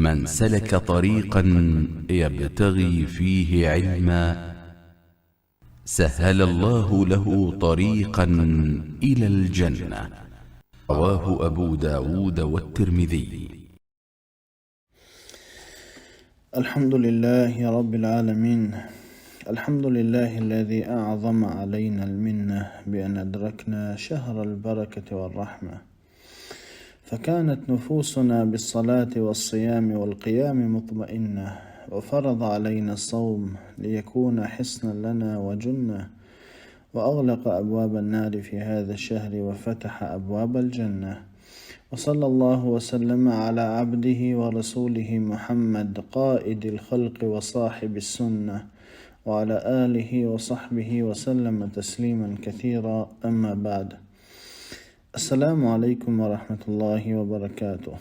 من سلك طريقا يبتغي فيه علما سهل الله له طريقا إلى الجنة. رواه أبو داود والترمذي. الحمد لله رب العالمين. الحمد لله الذي أعظم علينا المنة بأن أدركنا شهر البركة والرحمة، فكانت نفوسنا بالصلاة والصيام والقيام مطمئنة، وفرض علينا الصوم ليكون حصنا لنا وجنة، وأغلق أبواب النار في هذا الشهر وفتح أبواب الجنة. وصلى الله وسلم على عبده ورسوله محمد قائد الخلق وصاحب السنة، وعلى آله وصحبه وسلم تسليما كثيرا. أما بعد، السلام عليكم ورحمة الله وبركاته.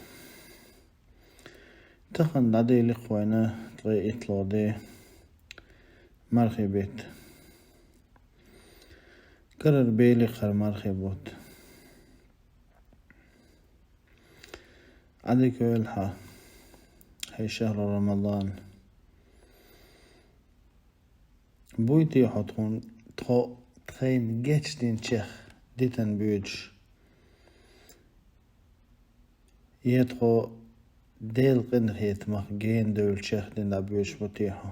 تخن عدي لقوينا طريقة لودي مرحبت كرر بيلي خر مرحبوت عدي كويلها هي شهر رمضان بويتي حطون تخين جيتش دين تشيخ ديتن بيوج يدخو ديل قنخيت مخجين دول تشيخ دين دابيوش بوتيحو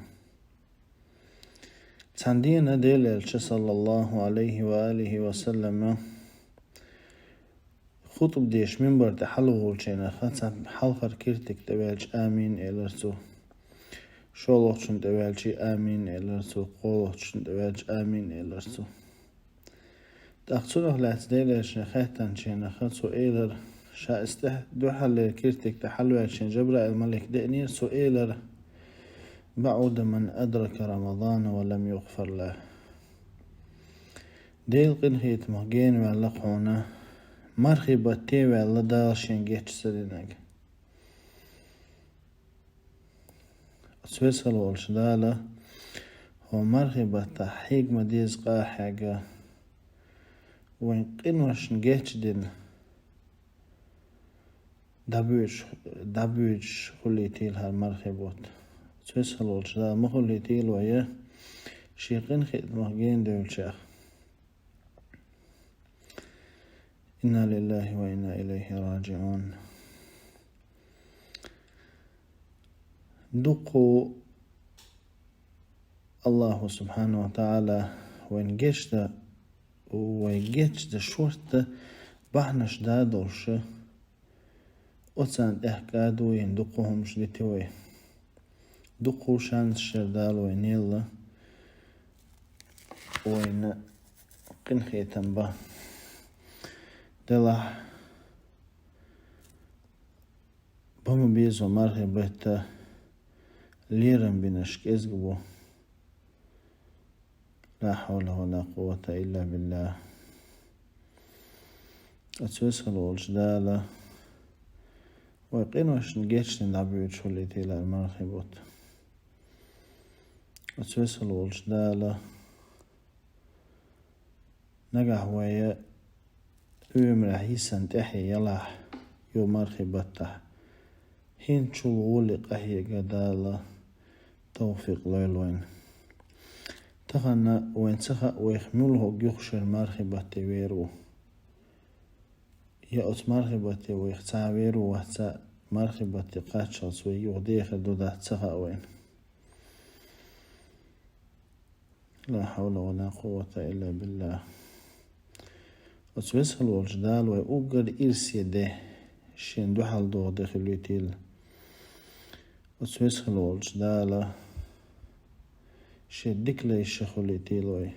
تساندينا ديل الشي صلى الله عليه وآله وسلم خطب ديش منبر تحلو غولشينا خاتسا حلقر كيرتك تبالج آمين إلرسو شولوخشن تبالجي آمين إلرسو قولوخشن تبالج آمين إلرسو تأخذونه لا تديلش نخيتان شينا خاتسو إيلر شا دوحل كيرتك تحلو شين جبرائيل الملك دئنير سو إيلر بعد من أدرك رمضان ولم يغفر له. ديل قنخيت مهجين واللقونا مرخبة تيوى لداشين جيتش سرينك سويسل والشدالة هو مرخبة تحيق مديز قاحقة وين قنوش نجيتش دين دابوش خليتيل هالمرخبوت سويسل والشدالة مخليتيل ويا شيقين خيط مهجين دول شيخ. إنا لله وإنا إليه راجعون. دقوا الله سبحانه وتعالى وين جيشت شورت بحنش دادوش أتسان إحكادو يندقوهم شديتوي دقوا شانس شردال وينيلا وين قنخيتن با دلح بهم بيزو مرحبة ليرن بنشك إزقبو لا حول ولا قوة إلا بالله. أتسوسخل والجدالة ويقينوش نجيش ندعبيو تشوليتي للمرحبوت أتسوسخل والجدالة نجح ويا رحيسا تحي يلح يو مرحبته هين شلغولي قهي قدالة توفيق ليلوين تخنا وين سخا ويخمله يخشر مرحبته ويرو يأت مرحبته ويختع ويرو وحتا مرحبته قاتشات ويغديخ دودا سخا وين لا حول ولا قوة إلا بالله. وتوسخل والجدال ويؤجر إرسي ده شين دوحل دو دخليتيل وتوسخل والجدال شين ديكلي الشخليتيل وي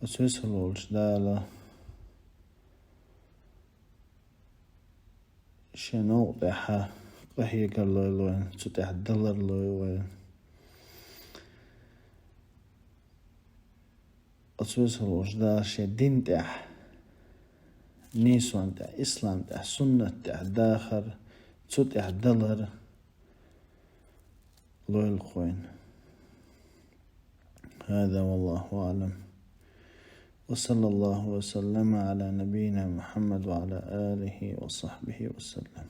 وتوسخل والجدال شين نوضحة قهي قلوي لوين تتح دلر لوي وين أتوسخل والجدال شين دين تح نيسوان تح إسلام تح سنة تح داخر تتح دلر لوي الخوين. هذا والله أعلم، وصلى الله وسلم على نبينا محمد وعلى آله وصحبه وسلم.